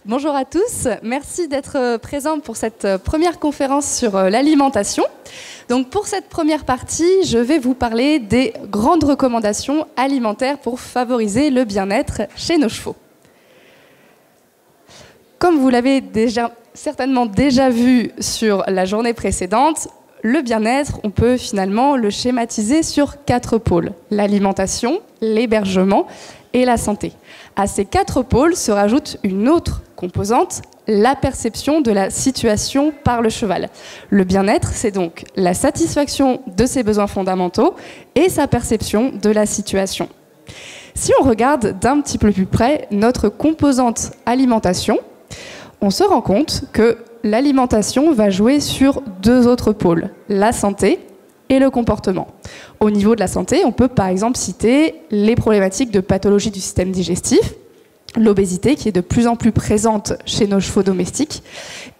Bonjour à tous, merci d'être présents pour cette première conférence sur l'alimentation. Donc pour cette première partie, je vais vous parler des grandes recommandations alimentaires pour favoriser le bien-être chez nos chevaux. Comme vous l'avez certainement déjà vu sur la journée précédente, le bien-être, on peut finalement le schématiser sur 4 pôles: l'alimentation, l'hébergement et la santé. À ces 4 pôles se rajoute une autre composante, la perception de la situation par le cheval. Le bien-être, c'est donc la satisfaction de ses besoins fondamentaux et sa perception de la situation. Si on regarde d'un petit peu plus près notre composante alimentation, on se rend compte que l'alimentation va jouer sur 2 autres pôles, la santé et le comportement. Au niveau de la santé, on peut par exemple citer les problématiques de pathologie du système digestif, l'obésité qui est de plus en plus présente chez nos chevaux domestiques,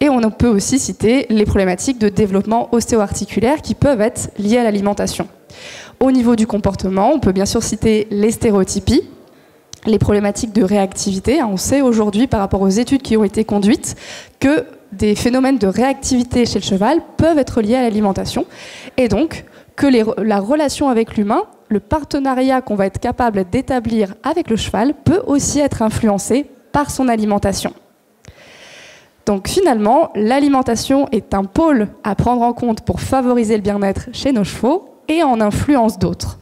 et on peut aussi citer les problématiques de développement ostéo-articulaire qui peuvent être liées à l'alimentation. Au niveau du comportement, on peut bien sûr citer les stéréotypies, les problématiques de réactivité. On sait aujourd'hui, par rapport aux études qui ont été conduites, que des phénomènes de réactivité chez le cheval peuvent être liés à l'alimentation, et donc que la relation avec l'humain, le partenariat qu'on va être capable d'établir avec le cheval peut aussi être influencé par son alimentation. Donc finalement, l'alimentation est un pôle à prendre en compte pour favoriser le bien-être chez nos chevaux et en influence d'autres.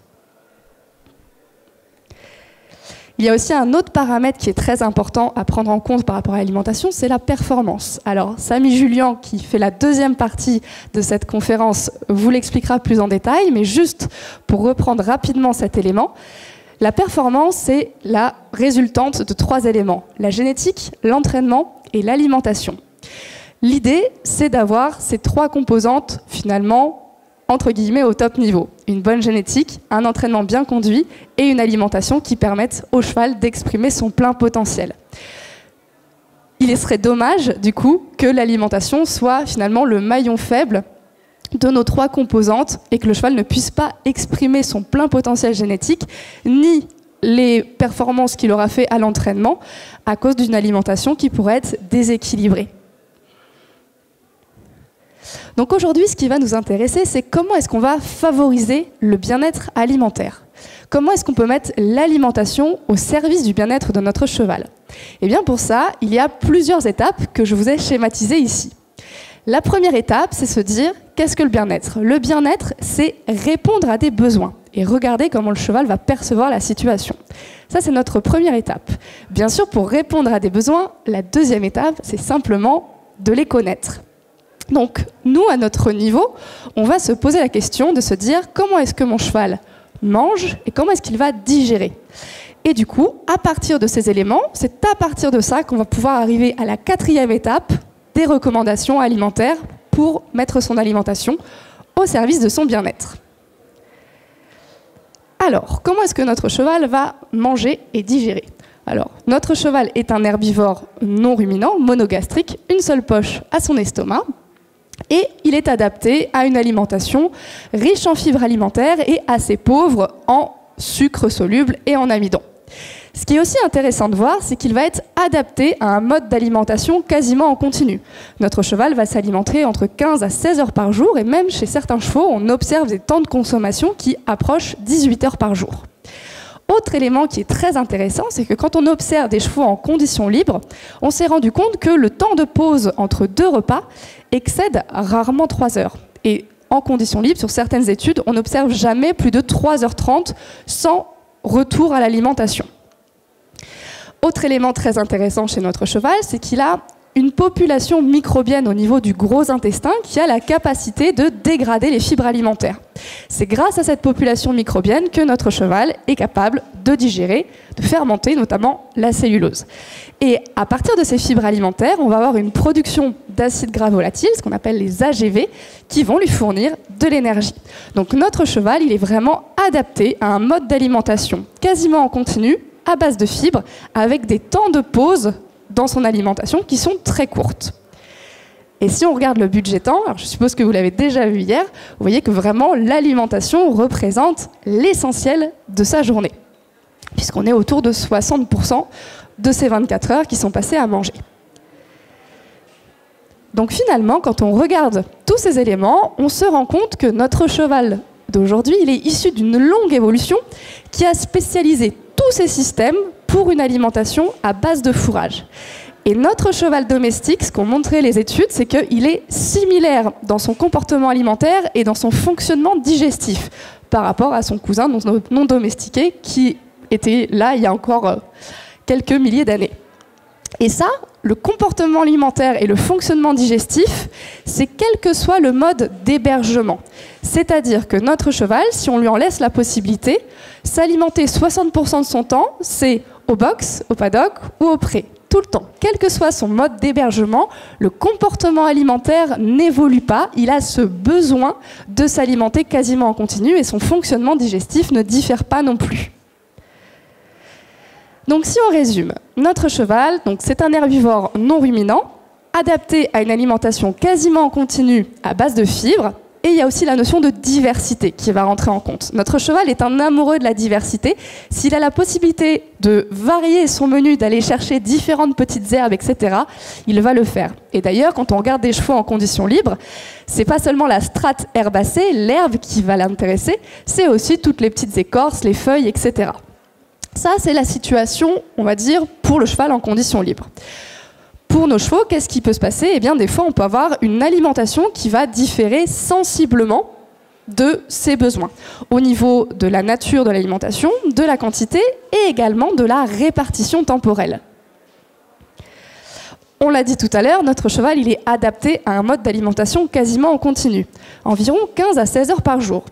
Il y a aussi un autre paramètre qui est très important à prendre en compte par rapport à l'alimentation, c'est la performance. Alors, Samy Julien, qui fait la deuxième partie de cette conférence, vous l'expliquera plus en détail, mais juste pour reprendre rapidement cet élément, la performance, c'est la résultante de 3 éléments: la génétique, l'entraînement et l'alimentation. L'idée, c'est d'avoir ces 3 composantes, finalement, entre guillemets, au top niveau. Une bonne génétique, un entraînement bien conduit et une alimentation qui permettent au cheval d'exprimer son plein potentiel. Il serait dommage, du coup, que l'alimentation soit finalement le maillon faible de nos 3 composantes et que le cheval ne puisse pas exprimer son plein potentiel génétique, ni les performances qu'il aura fait à l'entraînement à cause d'une alimentation qui pourrait être déséquilibrée. Donc aujourd'hui, ce qui va nous intéresser, c'est comment est-ce qu'on va favoriser le bien-être alimentaire. Comment est-ce qu'on peut mettre l'alimentation au service du bien-être de notre cheval? Et bien pour ça, il y a plusieurs étapes que je vous ai schématisées ici. La première étape, c'est se dire, qu'est-ce que le bien-être? Le bien-être, c'est répondre à des besoins et regarder comment le cheval va percevoir la situation. Ça, c'est notre première étape. Bien sûr, pour répondre à des besoins, la deuxième étape, c'est simplement de les connaître. Donc, nous, à notre niveau, on va se poser la question de se dire comment est-ce que mon cheval mange et comment est-ce qu'il va digérer. Et du coup, à partir de ces éléments, c'est à partir de ça qu'on va pouvoir arriver à la 4e étape des recommandations alimentaires pour mettre son alimentation au service de son bien-être. Alors, comment est-ce que notre cheval va manger et digérer ? Alors, notre cheval est un herbivore non ruminant, monogastrique, une seule poche à son estomac. Et il est adapté à une alimentation riche en fibres alimentaires et assez pauvre en sucre soluble et en amidon. Ce qui est aussi intéressant de voir, c'est qu'il va être adapté à un mode d'alimentation quasiment en continu. Notre cheval va s'alimenter entre 15 à 16 heures par jour, et même chez certains chevaux, on observe des temps de consommation qui approchent 18 heures par jour. Autre élément qui est très intéressant, c'est que quand on observe des chevaux en conditions libres, on s'est rendu compte que le temps de pause entre 2 repas excède rarement 3 heures. Et en conditions libres, sur certaines études, on n'observe jamais plus de 3h30 sans retour à l'alimentation. Autre élément très intéressant chez notre cheval, c'est qu'il a une population microbienne au niveau du gros intestin qui a la capacité de dégrader les fibres alimentaires. C'est grâce à cette population microbienne que notre cheval est capable de digérer, de fermenter notamment la cellulose. Et à partir de ces fibres alimentaires, on va avoir une production d'acides gras volatiles, ce qu'on appelle les AGV, qui vont lui fournir de l'énergie. Donc notre cheval, il est vraiment adapté à un mode d'alimentation quasiment en continu, à base de fibres, avec des temps de pause dans son alimentation qui sont très courtes. Et si on regarde le budget temps, alors je suppose que vous l'avez déjà vu hier, vous voyez que vraiment l'alimentation représente l'essentiel de sa journée, puisqu'on est autour de 60% de ces 24 heures qui sont passées à manger. Donc finalement, quand on regarde tous ces éléments, on se rend compte que notre cheval d'aujourd'hui, il est issu d'une longue évolution qui a spécialisé tous ces systèmes pour une alimentation à base de fourrage. Et notre cheval domestique, ce qu'ont montré les études, c'est qu'il est similaire dans son comportement alimentaire et dans son fonctionnement digestif par rapport à son cousin non domestiqué qui était là il y a encore quelques milliers d'années. Et ça, le comportement alimentaire et le fonctionnement digestif, c'est quel que soit le mode d'hébergement. C'est-à-dire que notre cheval, si on lui en laisse la possibilité, s'alimenter 60% de son temps, c'est au box, au paddock ou au pré. Tout le temps. Quel que soit son mode d'hébergement, le comportement alimentaire n'évolue pas. Il a ce besoin de s'alimenter quasiment en continu et son fonctionnement digestif ne diffère pas non plus. Donc si on résume, notre cheval, c'est un herbivore non ruminant, adapté à une alimentation quasiment en continu à base de fibres, et il y a aussi la notion de diversité qui va rentrer en compte. Notre cheval est un amoureux de la diversité. S'il a la possibilité de varier son menu, d'aller chercher différentes petites herbes, etc., il va le faire. Et d'ailleurs, quand on regarde des chevaux en conditions libres, c'est pas seulement la strate herbacée, l'herbe qui va l'intéresser, c'est aussi toutes les petites écorces, les feuilles, etc. Ça, c'est la situation, on va dire, pour le cheval en conditions libres. Pour nos chevaux, qu'est-ce qui peut se passer? Eh bien, des fois, on peut avoir une alimentation qui va différer sensiblement de ses besoins, au niveau de la nature de l'alimentation, de la quantité et également de la répartition temporelle. On l'a dit tout à l'heure, notre cheval il est adapté à un mode d'alimentation quasiment en continu, environ 15 à 16 heures par jour.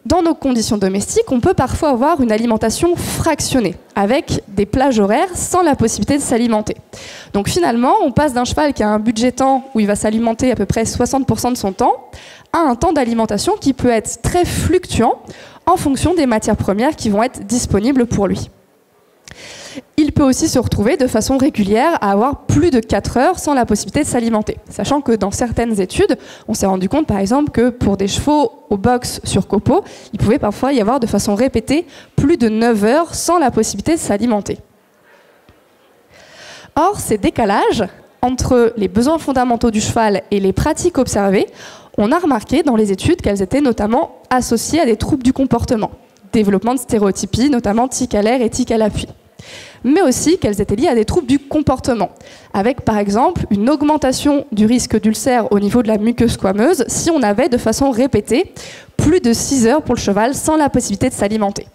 Dans nos conditions domestiques, on peut parfois avoir une alimentation fractionnée, avec des plages horaires sans la possibilité de s'alimenter. Donc finalement, on passe d'un cheval qui a un budget temps où il va s'alimenter à peu près 60% de son temps, à un temps d'alimentation qui peut être très fluctuant en fonction des matières premières qui vont être disponibles pour lui. Il peut aussi se retrouver de façon régulière à avoir plus de 4 heures sans la possibilité de s'alimenter. Sachant que dans certaines études, on s'est rendu compte par exemple que pour des chevaux au box sur copeaux, il pouvait parfois y avoir de façon répétée plus de 9 heures sans la possibilité de s'alimenter. Or, ces décalages entre les besoins fondamentaux du cheval et les pratiques observées, on a remarqué dans les études qu'elles étaient notamment associées à des troubles du comportement, développement de stéréotypies, notamment tic à l'air et tic à l'appui, mais aussi qu'elles étaient liées à des troubles du comportement, avec par exemple une augmentation du risque d'ulcère au niveau de la muqueuse squameuse si on avait de façon répétée plus de 6 heures pour le cheval sans la possibilité de s'alimenter.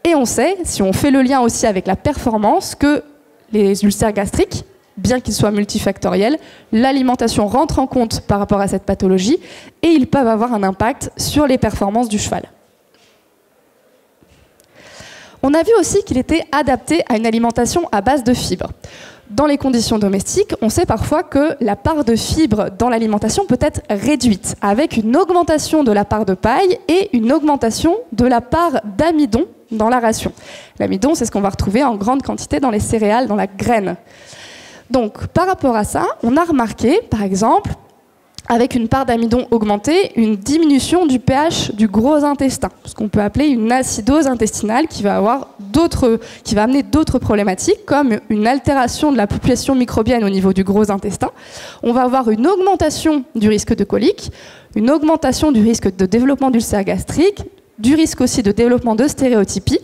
Et on sait, si on fait le lien aussi avec la performance, que les ulcères gastriques, bien qu'ils soient multifactoriels, l'alimentation rentre en compte par rapport à cette pathologie et ils peuvent avoir un impact sur les performances du cheval. On a vu aussi qu'il était adapté à une alimentation à base de fibres. Dans les conditions domestiques, on sait parfois que la part de fibres dans l'alimentation peut être réduite, avec une augmentation de la part de paille et une augmentation de la part d'amidon dans la ration. L'amidon, c'est ce qu'on va retrouver en grande quantité dans les céréales, dans la graine. Donc, par rapport à ça, on a remarqué, par exemple, avec une part d'amidon augmentée, une diminution du pH du gros intestin, ce qu'on peut appeler une acidose intestinale qui va amener d'autres problématiques, comme une altération de la population microbienne au niveau du gros intestin. On va avoir une augmentation du risque de colique, une augmentation du risque de développement d'ulcère gastrique, du risque aussi de développement de stéréotypie.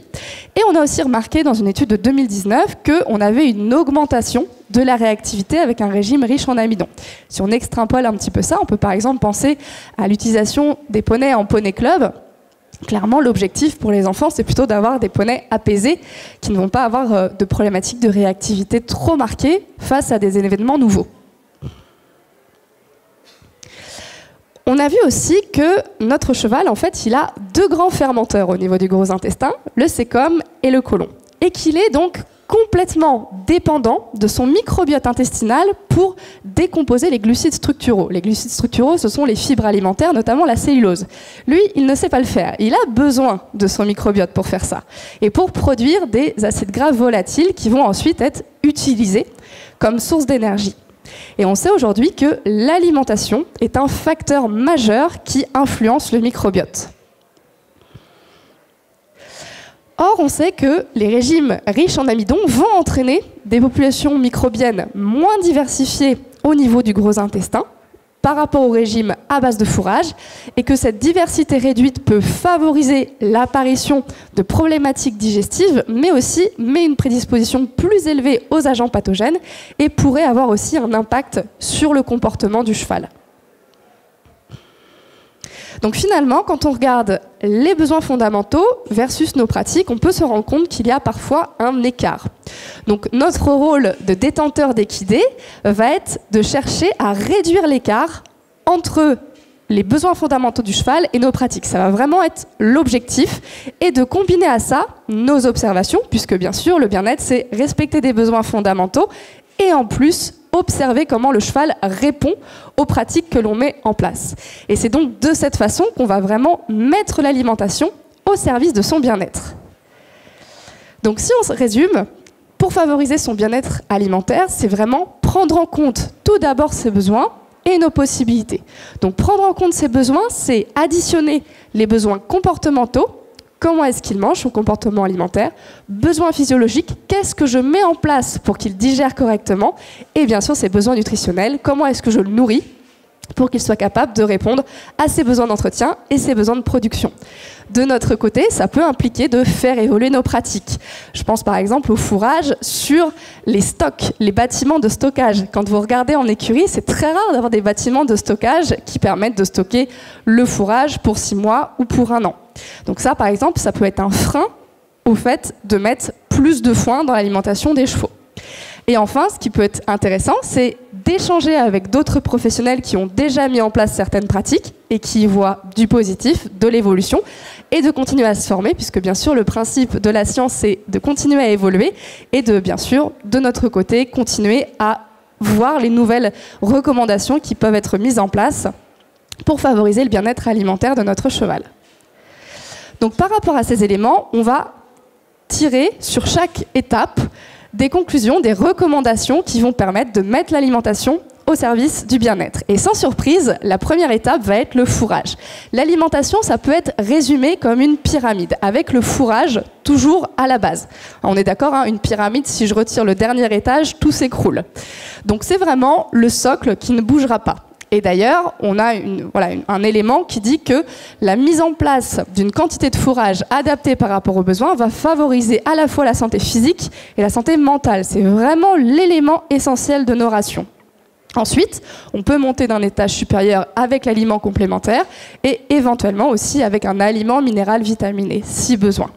Et on a aussi remarqué dans une étude de 2019 qu'on avait une augmentation de la réactivité avec un régime riche en amidon. Si on extrapole un petit peu ça, on peut par exemple penser à l'utilisation des poneys en poney club. Clairement, l'objectif pour les enfants, c'est plutôt d'avoir des poneys apaisés qui ne vont pas avoir de problématiques de réactivité trop marquées face à des événements nouveaux. On a vu aussi que notre cheval, en fait, il a 2 grands fermenteurs au niveau du gros intestin, le sécom et le côlon, et qu'il est donc complètement dépendant de son microbiote intestinal pour décomposer les glucides structuraux. Les glucides structuraux, ce sont les fibres alimentaires, notamment la cellulose. Lui, il ne sait pas le faire. Il a besoin de son microbiote pour faire ça et pour produire des acides gras volatiles qui vont ensuite être utilisés comme source d'énergie. Et on sait aujourd'hui que l'alimentation est un facteur majeur qui influence le microbiote. Or, on sait que les régimes riches en amidon vont entraîner des populations microbiennes moins diversifiées au niveau du gros intestin par rapport au régime à base de fourrage, et que cette diversité réduite peut favoriser l'apparition de problématiques digestives, mais aussi met une prédisposition plus élevée aux agents pathogènes et pourrait avoir aussi un impact sur le comportement du cheval. Donc finalement, quand on regarde les besoins fondamentaux versus nos pratiques, on peut se rendre compte qu'il y a parfois un écart. Donc notre rôle de détenteur d'équidés va être de chercher à réduire l'écart entre les besoins fondamentaux du cheval et nos pratiques. Ça va vraiment être l'objectif, et de combiner à ça nos observations, puisque bien sûr le bien-être c'est respecter des besoins fondamentaux et en plus observer comment le cheval répond aux pratiques que l'on met en place. Et c'est donc de cette façon qu'on va vraiment mettre l'alimentation au service de son bien-être. Donc si on se résume, pour favoriser son bien-être alimentaire, c'est vraiment prendre en compte tout d'abord ses besoins et nos possibilités. Donc prendre en compte ses besoins, c'est additionner les besoins comportementaux. Comment est-ce qu'il mange, son comportement alimentaire? Besoins physiologiques, qu'est-ce que je mets en place pour qu'il digère correctement? Et bien sûr, ses besoins nutritionnels, comment est-ce que je le nourris pour qu'il soit capable de répondre à ses besoins d'entretien et ses besoins de production. De notre côté, ça peut impliquer de faire évoluer nos pratiques. Je pense par exemple au fourrage sur les stocks, les bâtiments de stockage. Quand vous regardez en écurie, c'est très rare d'avoir des bâtiments de stockage qui permettent de stocker le fourrage pour 6 mois ou pour 1 an. Donc ça, par exemple, ça peut être un frein au fait de mettre plus de foin dans l'alimentation des chevaux. Et enfin, ce qui peut être intéressant, c'est d'échanger avec d'autres professionnels qui ont déjà mis en place certaines pratiques et qui y voient du positif, de l'évolution, et de continuer à se former, puisque bien sûr, le principe de la science, c'est de continuer à évoluer et de, bien sûr, de notre côté, continuer à voir les nouvelles recommandations qui peuvent être mises en place pour favoriser le bien-être alimentaire de notre cheval. Donc par rapport à ces éléments, on va tirer sur chaque étape des conclusions, des recommandations qui vont permettre de mettre l'alimentation au service du bien-être. Et sans surprise, la première étape va être le fourrage. L'alimentation, ça peut être résumé comme une pyramide, avec le fourrage toujours à la base. On est d'accord, hein, une pyramide, si je retire le dernier étage, tout s'écroule. Donc c'est vraiment le socle qui ne bougera pas. Et d'ailleurs, on a un élément qui dit que la mise en place d'une quantité de fourrage adaptée par rapport aux besoins va favoriser à la fois la santé physique et la santé mentale. C'est vraiment l'élément essentiel de nos rations. Ensuite, on peut monter d'un étage supérieur avec l'aliment complémentaire et éventuellement aussi avec un aliment minéral vitaminé, si besoin.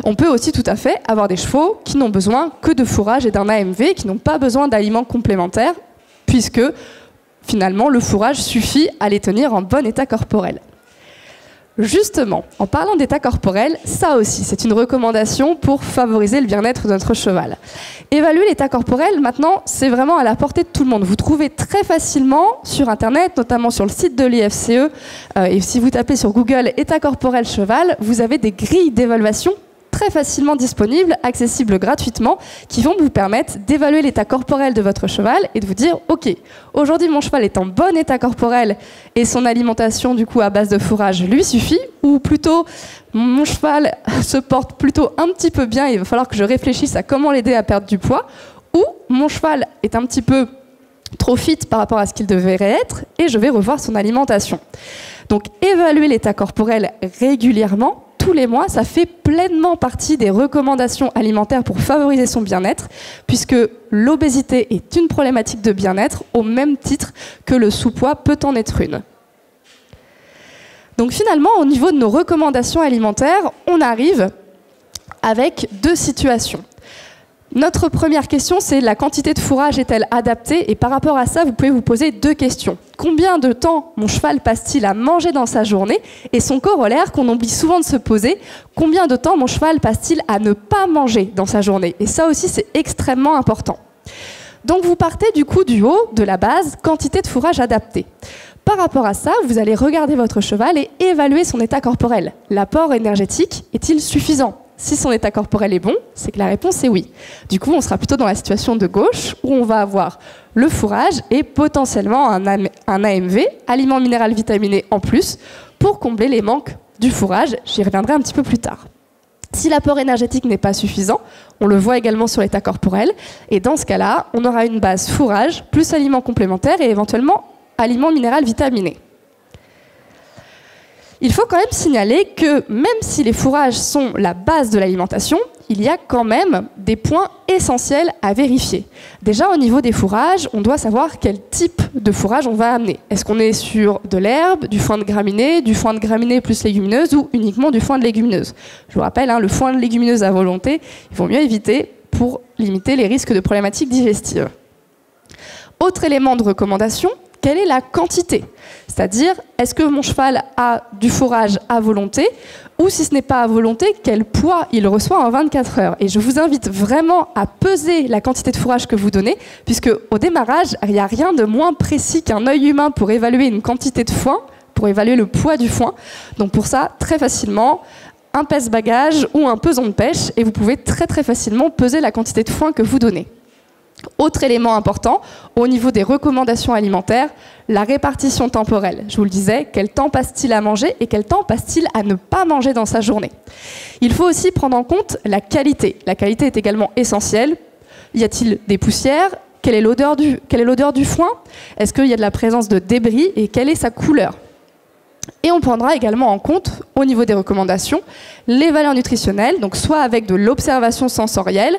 On peut aussi tout à fait avoir des chevaux qui n'ont besoin que de fourrage et d'un AMV, qui n'ont pas besoin d'aliments complémentaires, puisque finalement, le fourrage suffit à les tenir en bon état corporel. Justement, en parlant d'état corporel, ça aussi, c'est une recommandation pour favoriser le bien-être de notre cheval. Évaluer l'état corporel, maintenant, c'est vraiment à la portée de tout le monde. Vous trouvez très facilement sur Internet, notamment sur le site de l'IFCE, et si vous tapez sur Google « état corporel cheval », vous avez des grilles d'évaluation très facilement disponibles, accessibles gratuitement, qui vont vous permettre d'évaluer l'état corporel de votre cheval et de vous dire « Ok, aujourd'hui mon cheval est en bon état corporel et son alimentation du coup à base de fourrage lui suffit » ou plutôt « Mon cheval se porte plutôt un petit peu bien, il va falloir que je réfléchisse à comment l'aider à perdre du poids » ou « Mon cheval est un petit peu trop fit par rapport à ce qu'il devrait être et je vais revoir son alimentation ». Donc évaluer l'état corporel régulièrement, tous les mois, ça fait pleinement partie des recommandations alimentaires pour favoriser son bien-être, puisque l'obésité est une problématique de bien-être au même titre que le sous-poids peut en être une. Donc finalement, au niveau de nos recommandations alimentaires, on arrive avec 2 situations. Notre première question, c'est la quantité de fourrage est-elle adaptée? Et par rapport à ça, vous pouvez vous poser 2 questions. Combien de temps mon cheval passe-t-il à manger dans sa journée? Et son corollaire, qu'on oublie souvent de se poser, combien de temps mon cheval passe-t-il à ne pas manger dans sa journée? Et ça aussi, c'est extrêmement important. Donc vous partez du coup du haut, de la base, quantité de fourrage adaptée. Par rapport à ça, vous allez regarder votre cheval et évaluer son état corporel. L'apport énergétique est-il suffisant? Si son état corporel est bon, c'est que la réponse est oui. Du coup, on sera plutôt dans la situation de gauche, où on va avoir le fourrage et potentiellement un AMV, aliment minéral vitaminé en plus, pour combler les manques du fourrage. J'y reviendrai un petit peu plus tard. Si l'apport énergétique n'est pas suffisant, on le voit également sur l'état corporel, et dans ce cas-là, on aura une base fourrage, plus aliments complémentaires et éventuellement aliments minéraux vitaminé. Il faut quand même signaler que même si les fourrages sont la base de l'alimentation, il y a quand même des points essentiels à vérifier. Déjà, au niveau des fourrages, on doit savoir quel type de fourrage on va amener. Est-ce qu'on est sur de l'herbe, du foin de graminées plus légumineuses ou uniquement du foin de légumineuses? Je vous rappelle, le foin de légumineuses à volonté, il vaut mieux éviter pour limiter les risques de problématiques digestives. Autre élément de recommandation, quelle est la quantité? C'est-à-dire, est-ce que mon cheval a du fourrage à volonté ou si ce n'est pas à volonté, quel poids il reçoit en 24 heures? Et je vous invite vraiment à peser la quantité de fourrage que vous donnez, puisque au démarrage, il n'y a rien de moins précis qu'un œil humain pour évaluer une quantité de foin, pour évaluer le poids du foin. Donc pour ça, très facilement, un pèse-bagages ou un pesant de pêche, et vous pouvez très très facilement peser la quantité de foin que vous donnez. Autre élément important, au niveau des recommandations alimentaires, la répartition temporelle. Je vous le disais, quel temps passe-t-il à manger et quel temps passe-t-il à ne pas manger dans sa journée? Il faut aussi prendre en compte la qualité. La qualité est également essentielle. Y a-t-il des poussières? Quelle est l'odeur du foin? Est-ce qu'il y a de la présence de débris et quelle est sa couleur? Et on prendra également en compte, au niveau des recommandations, les valeurs nutritionnelles, donc soit avec de l'observation sensorielle,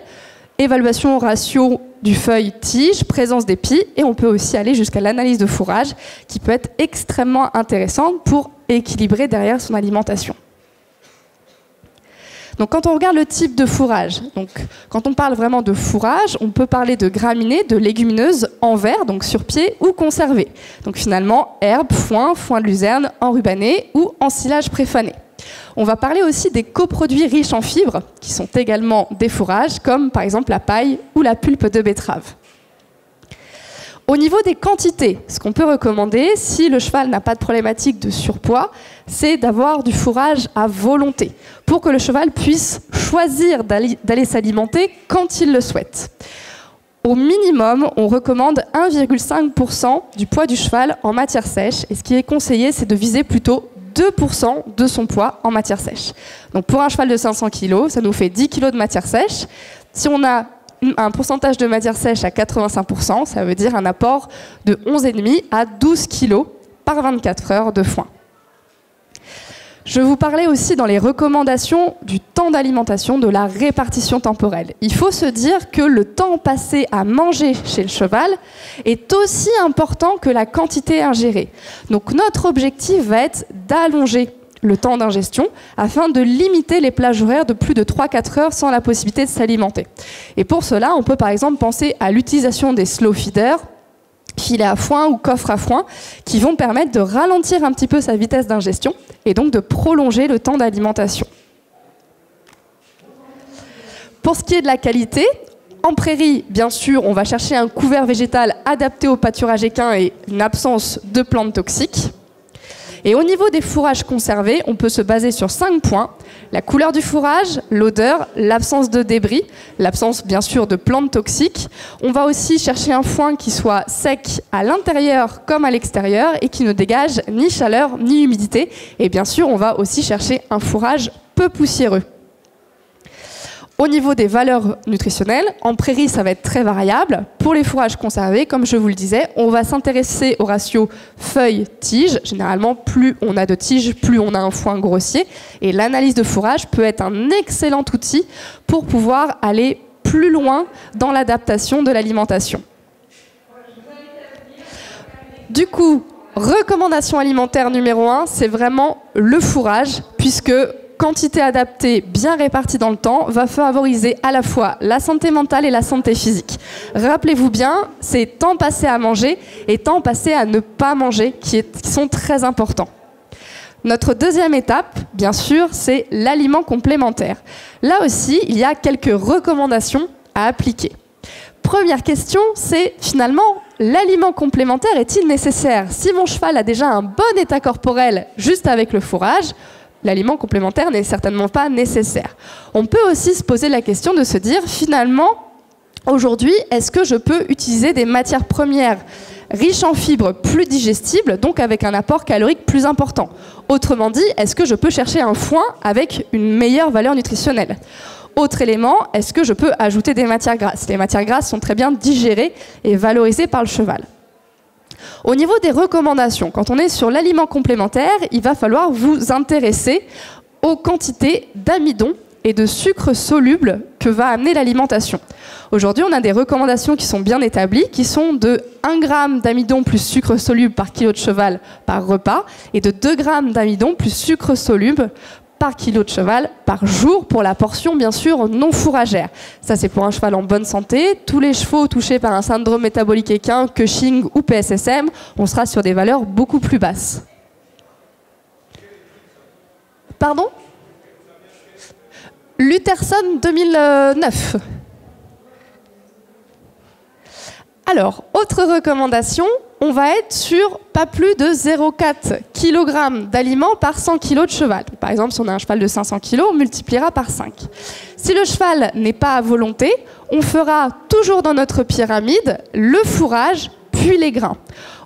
évaluation ratio du feuille-tige, présence d'épis, et on peut aussi aller jusqu'à l'analyse de fourrage, qui peut être extrêmement intéressante pour équilibrer derrière son alimentation. Donc quand on regarde le type de fourrage, donc quand on parle vraiment de fourrage, on peut parler de graminées, de légumineuses en verre, donc sur pied ou conservées. Donc finalement, herbe, foin de luzerne, enrubanné ou ensilage préfané. On va parler aussi des coproduits riches en fibres, qui sont également des fourrages, comme par exemple la paille ou la pulpe de betterave. Au niveau des quantités, ce qu'on peut recommander, si le cheval n'a pas de problématique de surpoids, c'est d'avoir du fourrage à volonté, pour que le cheval puisse choisir d'aller s'alimenter quand il le souhaite. Au minimum, on recommande 1,5% du poids du cheval en matière sèche, et ce qui est conseillé, c'est de viser plutôt 2% de son poids en matière sèche. Donc pour un cheval de 500 kg, ça nous fait 10 kg de matière sèche. Si on a un pourcentage de matière sèche à 85%, ça veut dire un apport de 11,5 à 12 kg par 24 heures de foin. Je vous parlais aussi dans les recommandations du temps d'alimentation, de la répartition temporelle. Il faut se dire que le temps passé à manger chez le cheval est aussi important que la quantité ingérée. Donc notre objectif va être d'allonger le temps d'ingestion afin de limiter les plages horaires de plus de 3-4 heures sans la possibilité de s'alimenter. Et pour cela, on peut par exemple penser à l'utilisation des slow feeders, filets à foin ou coffres à foin, qui vont permettre de ralentir un petit peu sa vitesse d'ingestion et donc de prolonger le temps d'alimentation. Pour ce qui est de la qualité, en prairie, bien sûr, on va chercher un couvert végétal adapté au pâturage équin et une absence de plantes toxiques. Et au niveau des fourrages conservés, on peut se baser sur 5 points. La couleur du fourrage, l'odeur, l'absence de débris, l'absence bien sûr de plantes toxiques. On va aussi chercher un foin qui soit sec à l'intérieur comme à l'extérieur et qui ne dégage ni chaleur ni humidité. Et bien sûr, on va aussi chercher un fourrage peu poussiéreux. Au niveau des valeurs nutritionnelles, en prairie, ça va être très variable. Pour les fourrages conservés, comme je vous le disais, on va s'intéresser au ratio feuille-tige. Généralement, plus on a de tiges, plus on a un foin grossier. Et l'analyse de fourrage peut être un excellent outil pour pouvoir aller plus loin dans l'adaptation de l'alimentation. Du coup, recommandation alimentaire numéro 1, c'est vraiment le fourrage, puisque quantité adaptée, bien répartie dans le temps, va favoriser à la fois la santé mentale et la santé physique. Rappelez-vous bien, c'est temps passé à manger et temps passé à ne pas manger qui sont très importants. Notre deuxième étape, bien sûr, c'est l'aliment complémentaire. Là aussi, il y a quelques recommandations à appliquer. Première question, c'est finalement, l'aliment complémentaire est-il nécessaire? Si mon cheval a déjà un bon état corporel juste avec le fourrage, l'aliment complémentaire n'est certainement pas nécessaire. On peut aussi se poser la question de se dire, finalement, aujourd'hui, est-ce que je peux utiliser des matières premières riche en fibres, plus digestible, donc avec un apport calorique plus important. Autrement dit, est-ce que je peux chercher un foin avec une meilleure valeur nutritionnelle? Autre élément, est-ce que je peux ajouter des matières grasses? Les matières grasses sont très bien digérées et valorisées par le cheval. Au niveau des recommandations, quand on est sur l'aliment complémentaire, il va falloir vous intéresser aux quantités d'amidon et de sucre soluble que va amener l'alimentation. Aujourd'hui, on a des recommandations qui sont bien établies, qui sont de 1 g d'amidon plus sucre soluble par kilo de cheval par repas, et de 2 g d'amidon plus sucre soluble par kilo de cheval par jour pour la portion, bien sûr, non fourragère. Ça, c'est pour un cheval en bonne santé. Tous les chevaux touchés par un syndrome métabolique équin, Cushing ou PSSM, on sera sur des valeurs beaucoup plus basses. Pardon ? Lutherson 2009. Alors, autre recommandation, on va être sur pas plus de 0,4 kg d'aliments par 100 kg de cheval. Par exemple, si on a un cheval de 500 kg, on multipliera par 5. Si le cheval n'est pas à volonté, on fera toujours dans notre pyramide le fourrage, puis les grains.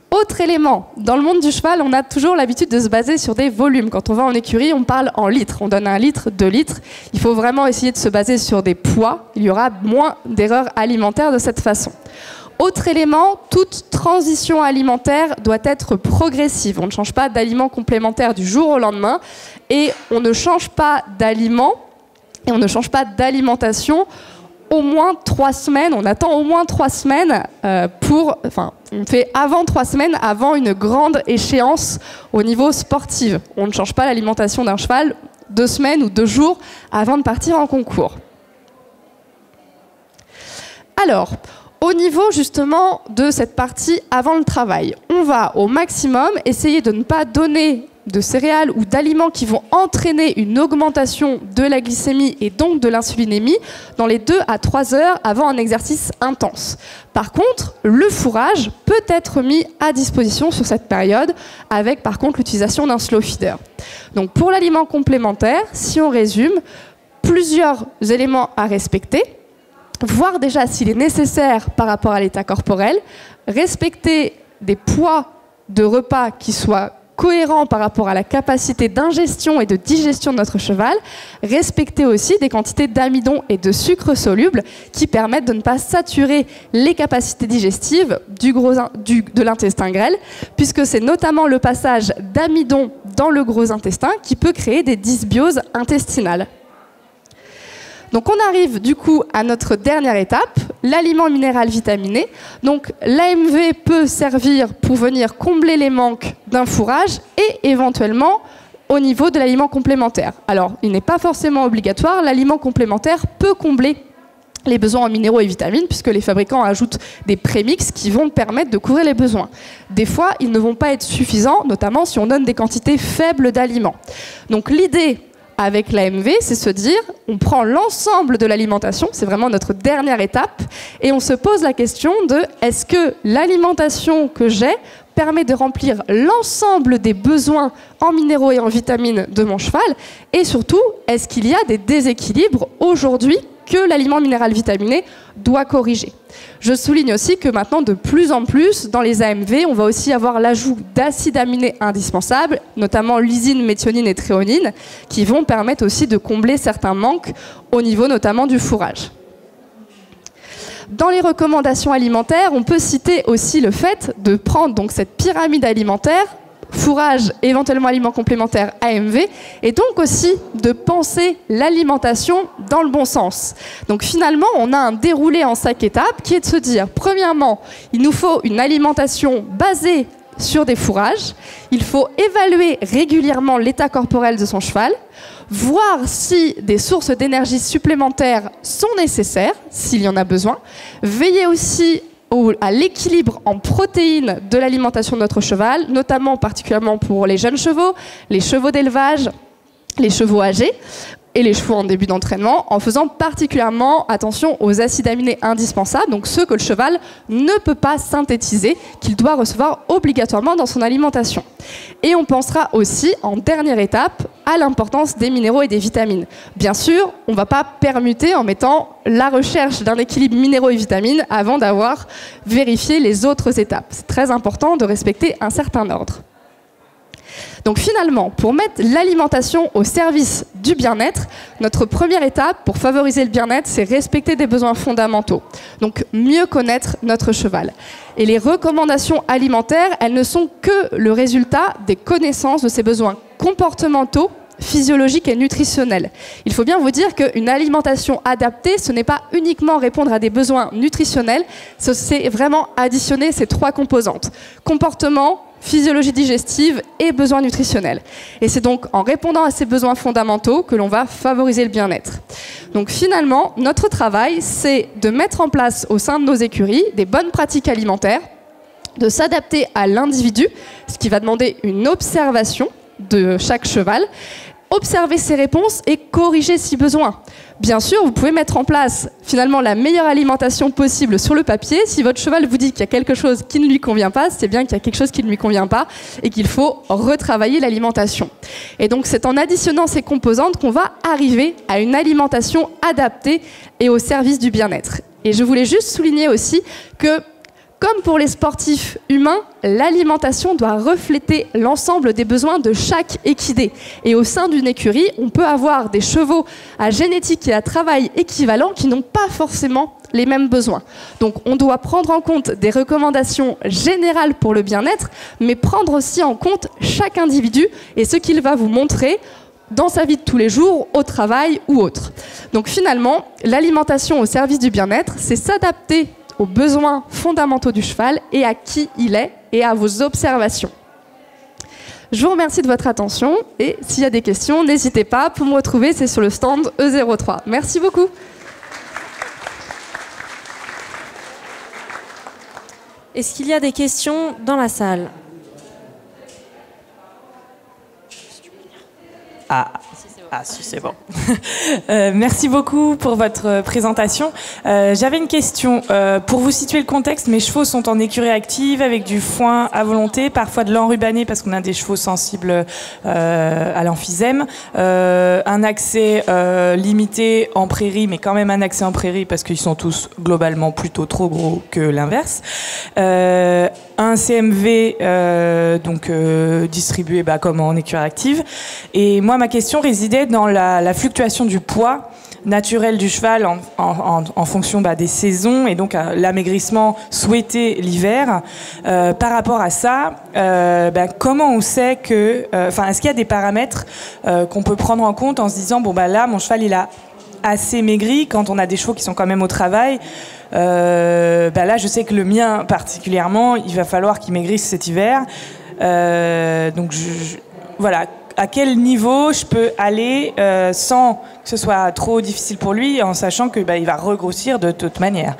Autre élément, dans le monde du cheval, on a toujours l'habitude de se baser sur des volumes. Quand on va en écurie, on parle en litres. On donne 1 litre, 2 litres. Il faut vraiment essayer de se baser sur des poids. Il y aura moins d'erreurs alimentaires de cette façon. Autre élément, toute transition alimentaire doit être progressive. On ne change pas d'aliments complémentaires du jour au lendemain et on ne change pas d'aliments et on ne change pas d'alimentation au moins 3 semaines. On attend au moins 3 semaines on fait avant 3 semaines, avant une grande échéance au niveau sportif. On ne change pas l'alimentation d'un cheval 2 semaines ou 2 jours avant de partir en concours. Alors, au niveau justement de cette partie avant le travail, on va au maximum essayer de ne pas donner de céréales ou d'aliments qui vont entraîner une augmentation de la glycémie et donc de l'insulinémie dans les 2 à 3 heures avant un exercice intense. Par contre, le fourrage peut être mis à disposition sur cette période avec par contre l'utilisation d'un slow feeder. Donc pour l'aliment complémentaire, si on résume, plusieurs éléments à respecter. Voir déjà s'il est nécessaire par rapport à l'état corporel, respecter des poids de repas qui soient cohérents par rapport à la capacité d'ingestion et de digestion de notre cheval, respecter aussi des quantités d'amidon et de sucre soluble qui permettent de ne pas saturer les capacités digestives de l'intestin grêle, puisque c'est notamment le passage d'amidon dans le gros intestin qui peut créer des dysbioses intestinales. Donc on arrive du coup à notre dernière étape, l'aliment minéral vitaminé. Donc l'AMV peut servir pour venir combler les manques d'un fourrage et éventuellement au niveau de l'aliment complémentaire. Alors il n'est pas forcément obligatoire, l'aliment complémentaire peut combler les besoins en minéraux et vitamines puisque les fabricants ajoutent des prémix qui vont permettre de couvrir les besoins. Des fois, ils ne vont pas être suffisants, notamment si on donne des quantités faibles d'aliments. Donc l'idée avec l'AMV, c'est se dire, on prend l'ensemble de l'alimentation, c'est vraiment notre dernière étape, et on se pose la question de est-ce que l'alimentation que j'ai permet de remplir l'ensemble des besoins en minéraux et en vitamines de mon cheval, et surtout, est-ce qu'il y a des déséquilibres aujourd'hui que l'aliment minéral vitaminé doit corriger. Je souligne aussi que maintenant, de plus en plus, dans les AMV, on va aussi avoir l'ajout d'acides aminés indispensables, notamment lysine, méthionine et thréonine, qui vont permettre aussi de combler certains manques au niveau notamment du fourrage. Dans les recommandations alimentaires, on peut citer aussi le fait de prendre donc cette pyramide alimentaire, fourrage, éventuellement aliments complémentaires AMV, et donc aussi de penser l'alimentation dans le bon sens. Donc finalement, on a un déroulé en 5 étapes qui est de se dire, premièrement, il nous faut une alimentation basée sur des fourrages, il faut évaluer régulièrement l'état corporel de son cheval, voir si des sources d'énergie supplémentaires sont nécessaires, s'il y en a besoin, veiller aussi à l'équilibre en protéines de l'alimentation de notre cheval, notamment particulièrement pour les jeunes chevaux, les chevaux d'élevage, les chevaux âgés, et les chevaux en début d'entraînement, en faisant particulièrement attention aux acides aminés indispensables, donc ceux que le cheval ne peut pas synthétiser, qu'il doit recevoir obligatoirement dans son alimentation. Et on pensera aussi, en dernière étape, à l'importance des minéraux et des vitamines. Bien sûr, on ne va pas permuter en mettant la recherche d'un équilibre minéraux et vitamines avant d'avoir vérifié les autres étapes. C'est très important de respecter un certain ordre. Donc finalement, pour mettre l'alimentation au service du bien-être, notre première étape pour favoriser le bien-être, c'est respecter des besoins fondamentaux. Donc mieux connaître notre cheval. Et les recommandations alimentaires, elles ne sont que le résultat des connaissances de ses besoins comportementaux, physiologiques et nutritionnels. Il faut bien vous dire qu'une alimentation adaptée, ce n'est pas uniquement répondre à des besoins nutritionnels, c'est vraiment additionner ces trois composantes. Comportement, physiologie digestive et besoins nutritionnels. Et c'est donc en répondant à ces besoins fondamentaux que l'on va favoriser le bien-être. Donc finalement, notre travail, c'est de mettre en place au sein de nos écuries des bonnes pratiques alimentaires, de s'adapter à l'individu, ce qui va demander une observation de chaque cheval, observer ses réponses et corriger si besoin. Bien sûr, vous pouvez mettre en place finalement la meilleure alimentation possible sur le papier. Si votre cheval vous dit qu'il y a quelque chose qui ne lui convient pas, c'est bien qu'il y a quelque chose qui ne lui convient pas et qu'il faut retravailler l'alimentation. Et donc c'est en additionnant ces composantes qu'on va arriver à une alimentation adaptée et au service du bien-être. Et je voulais juste souligner aussi que comme pour les sportifs humains, l'alimentation doit refléter l'ensemble des besoins de chaque équidé. Et au sein d'une écurie, on peut avoir des chevaux à génétique et à travail équivalents qui n'ont pas forcément les mêmes besoins. Donc on doit prendre en compte des recommandations générales pour le bien-être, mais prendre aussi en compte chaque individu et ce qu'il va vous montrer dans sa vie de tous les jours, au travail ou autre. Donc finalement, l'alimentation au service du bien-être, c'est s'adapter aux besoins fondamentaux du cheval et à qui il est et à vos observations. Je vous remercie de votre attention et s'il y a des questions, n'hésitez pas. Pour me retrouver, c'est sur le stand E03. Merci beaucoup. Est-ce qu'il y a des questions dans la salle ? Si, c'est bon. Merci beaucoup pour votre présentation. J'avais une question. Pour vous situer le contexte, mes chevaux sont en écurie active avec du foin à volonté, parfois de l'enrubanné parce qu'on a des chevaux sensibles à l'emphysème, un accès limité en prairie, mais quand même un accès en prairie parce qu'ils sont tous globalement plutôt trop gros que l'inverse. Un CMV distribué comme en écurie active. Et moi, ma question résidait dans la fluctuation du poids naturel du cheval en fonction des saisons et donc l'amaigrissement souhaité l'hiver. Par rapport à ça, comment on sait que... est-ce qu'il y a des paramètres qu'on peut prendre en compte en se disant là, mon cheval, il a assez maigri quand on a des chevaux qui sont quand même au travail. Là, je sais que le mien particulièrement, il va falloir qu'il maigrisse cet hiver. Voilà. À quel niveau je peux aller sans que ce soit trop difficile pour lui, en sachant que il va regrossir de toute manière.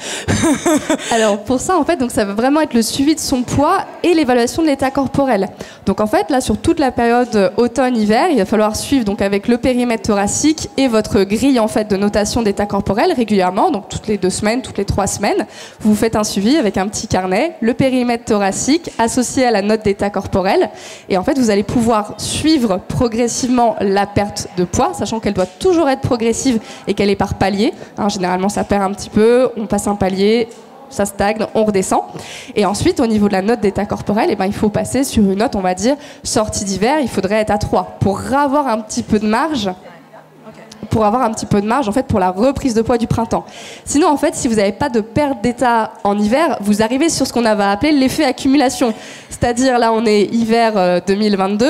Alors pour ça, en fait, donc ça va vraiment être le suivi de son poids et l'évaluation de l'état corporel. Donc en fait, là, sur toute la période automne-hiver, il va falloir suivre donc avec le périmètre thoracique et votre grille en fait de notation d'état corporel régulièrement, donc toutes les 2 semaines, toutes les 3 semaines, vous faites un suivi avec un petit carnet, le périmètre thoracique associé à la note d'état corporel, et en fait, vous allez pouvoir suivre progressivement la perte de poids, sachant qu'elle doit toujours être progressive et qu'elle est par palier. Généralement, ça perd un petit peu, on passe un palier, ça stagne, on redescend. Et ensuite, au niveau de la note d'état corporel, il faut passer sur une note, on va dire, sortie d'hiver, il faudrait être à 3 pour avoir un petit peu de marge. En fait, pour la reprise de poids du printemps. Sinon, en fait, si vous n'avez pas de perte d'état en hiver, vous arrivez sur ce qu'on avait appelé l'effet accumulation. C'est-à-dire, là, on est hiver 2022,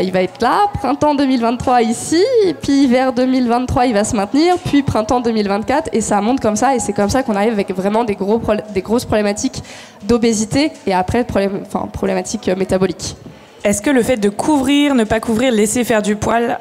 il va être là, printemps 2023 ici, et puis hiver 2023, il va se maintenir, puis printemps 2024, et ça monte comme ça, et c'est comme ça qu'on arrive avec vraiment des grosses problématiques d'obésité, et après, problématiques métaboliques. Est-ce que le fait de couvrir, ne pas couvrir, laisser faire du poil,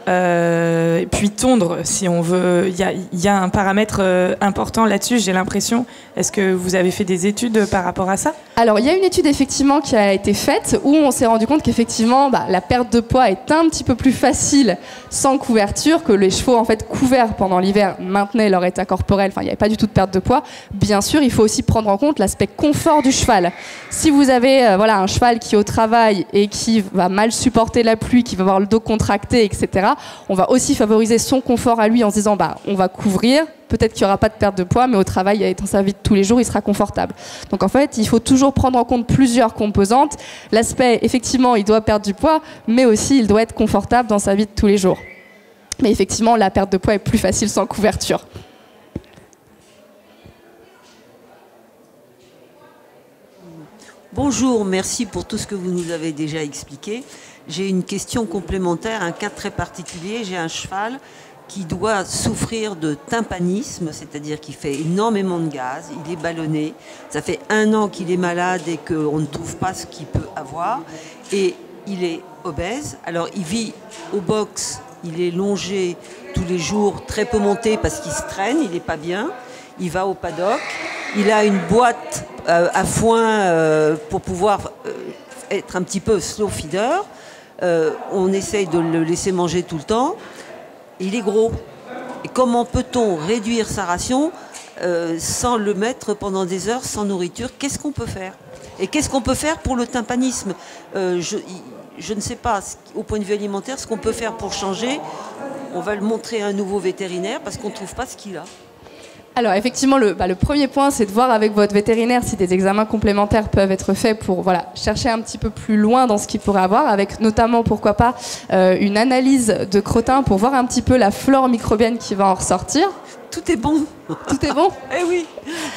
puis tondre, si on veut, il y a un paramètre important là-dessus, j'ai l'impression. Est-ce que vous avez fait des études par rapport à ça? Alors, il y a une étude effectivement qui a été faite où on s'est rendu compte qu'effectivement, la perte de poids est un petit peu plus facile sans couverture, que les chevaux en fait couverts pendant l'hiver maintenaient leur état corporel. Enfin, il n'y avait pas du tout de perte de poids. Bien sûr, il faut aussi prendre en compte l'aspect confort du cheval. Si vous avez un cheval qui est au travail et qui va mal supporter la pluie, qui va avoir le dos contracté, etc., on va aussi favoriser son confort à lui en se disant on va couvrir. Peut-être qu'il n'y aura pas de perte de poids, mais au travail, étant sa vie de tous les jours, il sera confortable. Donc en fait, il faut toujours prendre en compte plusieurs composantes. L'aspect, effectivement, il doit perdre du poids, mais aussi il doit être confortable dans sa vie de tous les jours. Mais effectivement, la perte de poids est plus facile sans couverture. Bonjour, merci pour tout ce que vous nous avez déjà expliqué. J'ai une question complémentaire, un cas très particulier. J'ai un cheval qui doit souffrir de tympanisme, c'est-à-dire qu'il fait énormément de gaz, il est ballonné. Ça fait 1 an qu'il est malade et qu'on ne trouve pas ce qu'il peut avoir. Et il est obèse. Alors il vit au box, il est longé tous les jours, très peu monté parce qu'il se traîne, il n'est pas bien. Il va au paddock, il a une boîte à foin pour pouvoir être un petit peu slow feeder. On essaye de le laisser manger tout le temps. Il est gros. Et comment peut-on réduire sa ration sans le mettre pendant des heures sans nourriture? Qu'est-ce qu'on peut faire? Et qu'est-ce qu'on peut faire pour le tympanisme? Je ne sais pas, au point de vue alimentaire, ce qu'on peut faire pour changer. On va le montrer à un nouveau vétérinaire parce qu'on ne trouve pas ce qu'il a. Alors effectivement, le premier point, c'est de voir avec votre vétérinaire si des examens complémentaires peuvent être faits pour chercher un petit peu plus loin dans ce qu'il pourrait avoir, avec notamment, pourquoi pas, une analyse de crottin pour voir un petit peu la flore microbienne qui va en ressortir. Tout est bon. Tout est bon? Eh oui,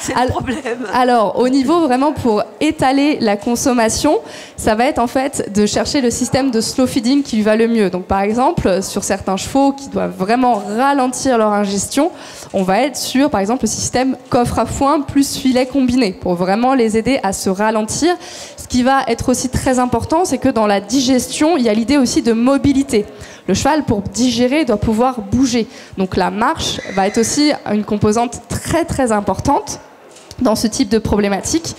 c'est le problème. Alors, au niveau vraiment pour étaler la consommation, ça va être en fait de chercher le système de slow feeding qui lui va le mieux. Donc, par exemple, sur certains chevaux qui doivent vraiment ralentir leur ingestion, on va être sur, par exemple, le système coffre à foin plus filet combiné pour vraiment les aider à se ralentir. Ce qui va être aussi très important, c'est que dans la digestion, il y a l'idée aussi de mobilité. Le cheval, pour digérer, doit pouvoir bouger. Donc la marche va être aussi une composante très très importante dans ce type de problématique.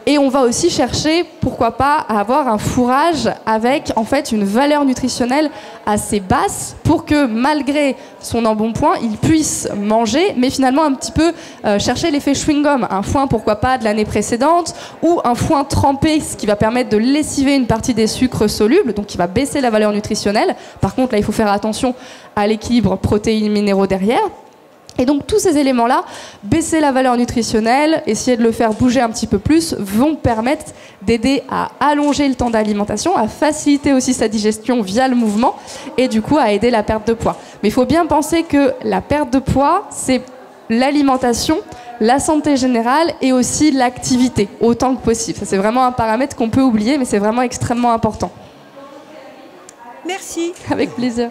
Et on va aussi chercher, pourquoi pas, à avoir un fourrage avec en fait une valeur nutritionnelle assez basse pour que malgré son embonpoint, il puisse manger, mais finalement un petit peu chercher l'effet chewing-gum. Un foin, pourquoi pas, de l'année précédente, ou un foin trempé, ce qui va permettre de lessiver une partie des sucres solubles, donc qui va baisser la valeur nutritionnelle. Par contre, là, il faut faire attention à l'équilibre protéines-minéraux derrière. Et donc tous ces éléments-là, baisser la valeur nutritionnelle, essayer de le faire bouger un petit peu plus, vont permettre d'aider à allonger le temps d'alimentation, à faciliter aussi sa digestion via le mouvement et du coup à aider la perte de poids. Mais il faut bien penser que la perte de poids, c'est l'alimentation, la santé générale et aussi l'activité, autant que possible. Ça, c'est vraiment un paramètre qu'on peut oublier, mais c'est vraiment extrêmement important. Merci. Avec plaisir.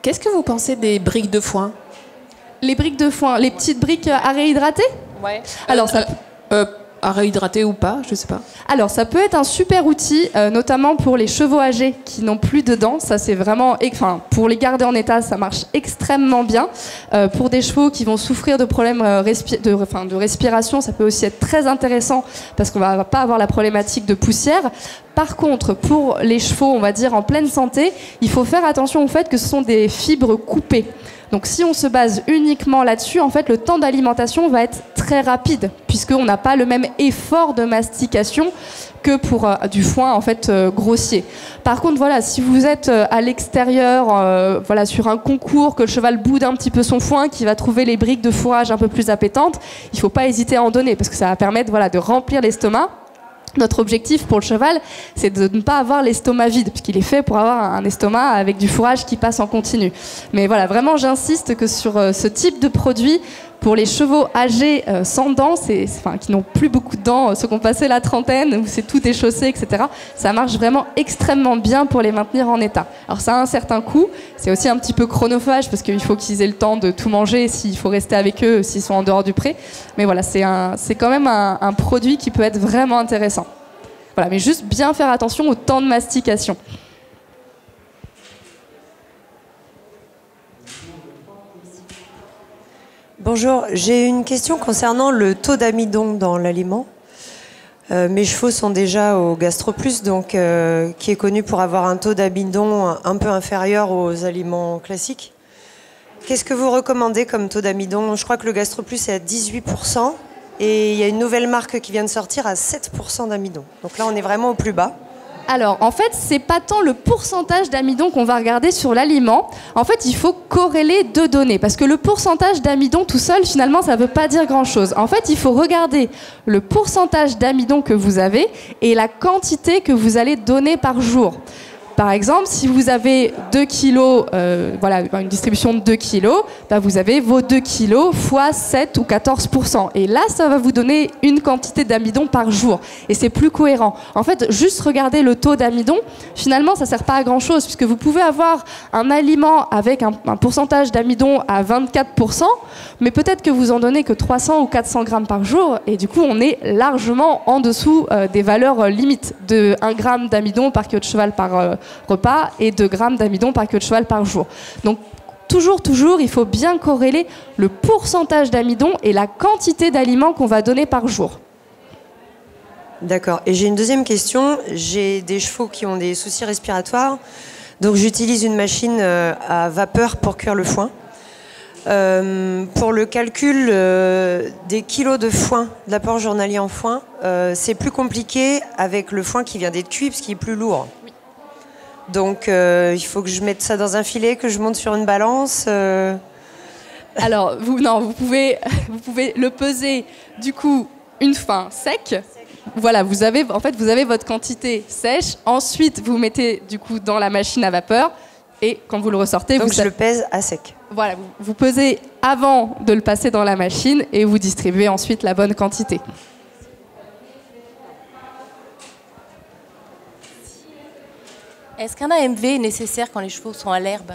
Qu'est-ce que vous pensez des briques de foin? Les briques de foin, les petites briques à réhydrater? Ouais. Alors, à réhydrater ou pas, je sais pas. Alors, ça peut être un super outil, notamment pour les chevaux âgés qui n'ont plus de dents. Ça, c'est vraiment, pour les garder en état, ça marche extrêmement bien. Pour des chevaux qui vont souffrir de problèmes de respiration, ça peut aussi être très intéressant parce qu'on va pas avoir la problématique de poussière. Par contre, pour les chevaux, on va dire en pleine santé, il faut faire attention au fait que ce sont des fibres coupées. Donc si on se base uniquement là-dessus, en fait, le temps d'alimentation va être très rapide, puisqu'on n'a pas le même effort de mastication que pour du foin en fait grossier. Par contre, voilà, si vous êtes à l'extérieur, sur un concours, que le cheval boude un petit peu son foin, qui va trouver les briques de fourrage un peu plus appétantes, il ne faut pas hésiter à en donner, parce que ça va permettre de remplir l'estomac. Notre objectif pour le cheval, c'est de ne pas avoir l'estomac vide, puisqu'il est fait pour avoir un estomac avec du fourrage qui passe en continu. Mais voilà, vraiment, j'insiste que sur ce type de produit, Pour les chevaux âgés sans dents, qui n'ont plus beaucoup de dents, ceux qui ont passé la trentaine, où c'est tout déchaussé, etc., ça marche vraiment extrêmement bien pour les maintenir en état. Alors ça a un certain coût, c'est aussi un petit peu chronophage parce qu'il faut qu'ils aient le temps de tout manger, s'il faut rester avec eux, s'ils sont en dehors du pré. Mais voilà, c'est quand même un produit qui peut être vraiment intéressant. Voilà, mais juste bien faire attention au temps de mastication. Bonjour, j'ai une question concernant le taux d'amidon dans l'aliment. Mes chevaux sont déjà au GastroPlus, donc qui est connu pour avoir un taux d'amidon un peu inférieur aux aliments classiques. Qu'est-ce que vous recommandez comme taux d'amidon? Je crois que le GastroPlus est à 18% et il y a une nouvelle marque qui vient de sortir à 7% d'amidon. Donc là, on est vraiment au plus bas. Alors, en fait, c'est pas tant le pourcentage d'amidon qu'on va regarder sur l'aliment. En fait, il faut corréler deux données. Parce que le pourcentage d'amidon tout seul, finalement, ça ne veut pas dire grand-chose. En fait, il faut regarder le pourcentage d'amidon que vous avez et la quantité que vous allez donner par jour. Par exemple, si vous avez 2 kilos, une distribution de 2 kilos, vous avez vos 2 kilos fois 7 ou 14%. Et là, ça va vous donner une quantité d'amidon par jour. Et c'est plus cohérent. En fait, juste regarder le taux d'amidon, finalement, ça ne sert pas à grand-chose, puisque vous pouvez avoir un aliment avec un pourcentage d'amidon à 24%, mais peut-être que vous en donnez que 300 ou 400 grammes par jour. Et du coup, on est largement en dessous des valeurs limites de 1 gramme d'amidon par kilo de cheval par repas et 2 grammes d'amidon par queue de cheval par jour. Donc toujours, il faut bien corréler le pourcentage d'amidon et la quantité d'aliments qu'on va donner par jour. D'accord. Et j'ai une deuxième question. J'ai des chevaux qui ont des soucis respiratoires, donc j'utilise une machine à vapeur pour cuire le foin. Pour le calcul des kilos de foin, de l'apport journalier en foin, c'est plus compliqué avec le foin qui vient d'être cuit parce qu'il est plus lourd. Donc, il faut que je mette ça dans un filet, que je monte sur une balance. Alors, vous pouvez le peser, du coup, une fois sec. Voilà, vous avez votre quantité sèche. Ensuite, vous mettez, du coup, dans la machine à vapeur. Et quand vous le ressortez... Donc, je le pèse à sec. Voilà, vous pesez avant de le passer dans la machine et vous distribuez ensuite la bonne quantité. Est-ce qu'un AMV est nécessaire quand les chevaux sont à l'herbe?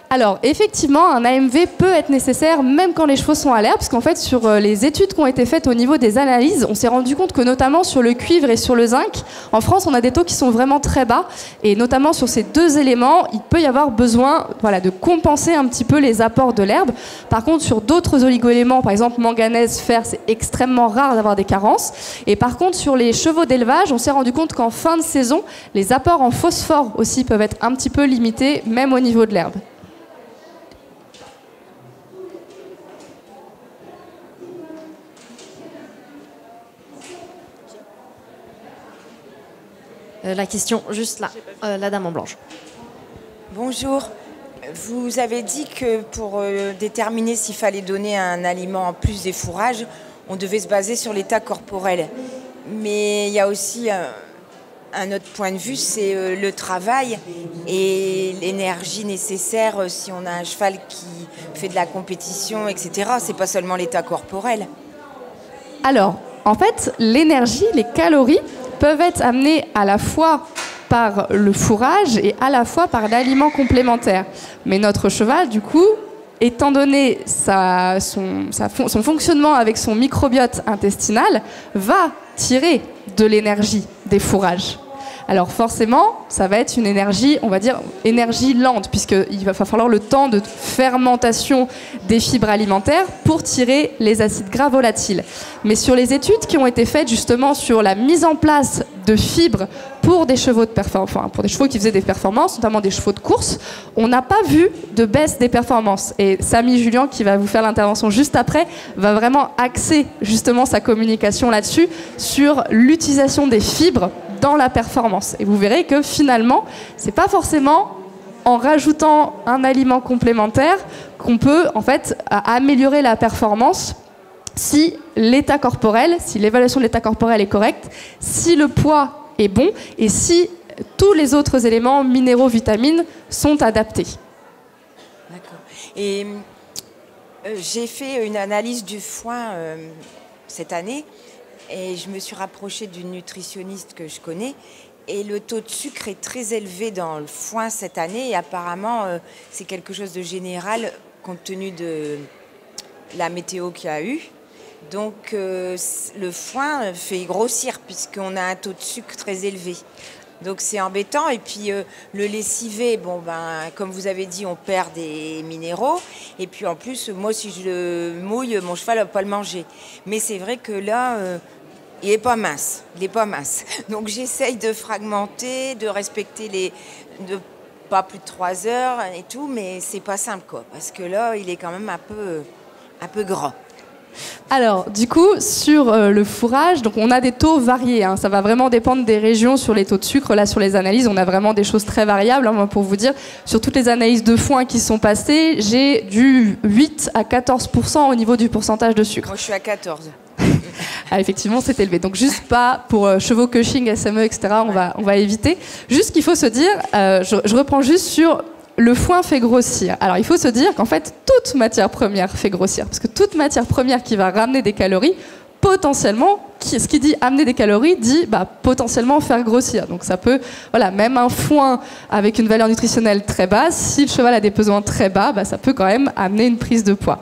Alors, effectivement, un AMV peut être nécessaire même quand les chevaux sont à l'herbe, parce qu'en fait, sur les études qui ont été faites au niveau des analyses, on s'est rendu compte que notamment sur le cuivre et sur le zinc, en France, on a des taux qui sont vraiment très bas, et notamment sur ces deux éléments, il peut y avoir besoin de compenser un petit peu les apports de l'herbe. Par contre, sur d'autres oligo-éléments, par exemple manganèse, fer, c'est extrêmement rare d'avoir des carences. Et par contre, sur les chevaux d'élevage, on s'est rendu compte qu'en fin de saison, les apports en phosphore aussi peuvent être un petit peu limités, même au niveau de l'herbe. La question, juste là, la dame en blanche. Bonjour. Vous avez dit que pour déterminer s'il fallait donner un aliment en plus des fourrages, on devait se baser sur l'état corporel. Mais il y a aussi un autre point de vue, c'est le travail et l'énergie nécessaire si on a un cheval qui fait de la compétition, etc. C'est pas seulement l'état corporel. Alors, en fait, l'énergie, les calories peuvent être amenées à la fois par le fourrage et à la fois par l'aliment complémentaire. Mais notre cheval, du coup, étant donné son fonctionnement avec son microbiote intestinal, va tirer de l'énergie des fourrages. Alors forcément, ça va être une énergie, on va dire, énergie lente, puisqu'il va falloir le temps de fermentation des fibres alimentaires pour tirer les acides gras volatiles. Mais sur les études qui ont été faites justement sur la mise en place de fibres pour des chevaux pour des chevaux qui faisaient des performances, notamment des chevaux de course, on n'a pas vu de baisse des performances. Et Samy Julien, qui va vous faire l'intervention juste après, va vraiment axer justement sa communication là-dessus, sur l'utilisation des fibres dans la performance. Et vous verrez que finalement, c'est pas forcément en rajoutant un aliment complémentaire qu'on peut en fait améliorer la performance si l'état corporel, si l'évaluation de l'état corporel est correcte, si le poids est bon et si tous les autres éléments, minéraux, vitamines, sont adaptés. D'accord. Et J'ai fait une analyse du foin cette année et je me suis rapprochée d'une nutritionniste que je connais. Et le taux de sucre est très élevé dans le foin cette année. Et apparemment, c'est quelque chose de général compte tenu de la météo qu'il y a eu. Donc, le foin fait grossir puisqu'on a un taux de sucre très élevé. Donc, c'est embêtant. Et puis, le lessivé, bon, ben, comme vous avez dit, on perd des minéraux. Et puis, en plus, moi, si je le mouille, mon cheval ne va pas le manger. Mais c'est vrai que là... il n'est pas mince, Donc j'essaye de fragmenter, de respecter de pas plus de 3 heures et tout, mais c'est pas simple quoi, parce que là il est quand même un peu gras. Alors, du coup, sur le fourrage, donc on a des taux variés. Hein, ça va vraiment dépendre des régions sur les taux de sucre. Là, sur les analyses, on a vraiment des choses très variables. Hein, moi, pour vous dire, sur toutes les analyses de foin qui sont passées, j'ai du 8 à 14% au niveau du pourcentage de sucre. Moi, je suis à 14. Ah, effectivement, c'est élevé. Donc, juste pas pour chevaux, Cushing, SME, etc. On va éviter. Juste qu'il faut se dire, je reprends juste sur le foin fait grossir. Alors, il faut se dire qu'en fait, toute matière première fait grossir. Parce que toute matière première qui va ramener des calories, potentiellement, ce qui dit amener des calories, dit potentiellement faire grossir. Donc ça peut, voilà, même un foin avec une valeur nutritionnelle très basse, si le cheval a des besoins très bas, ça peut quand même amener une prise de poids.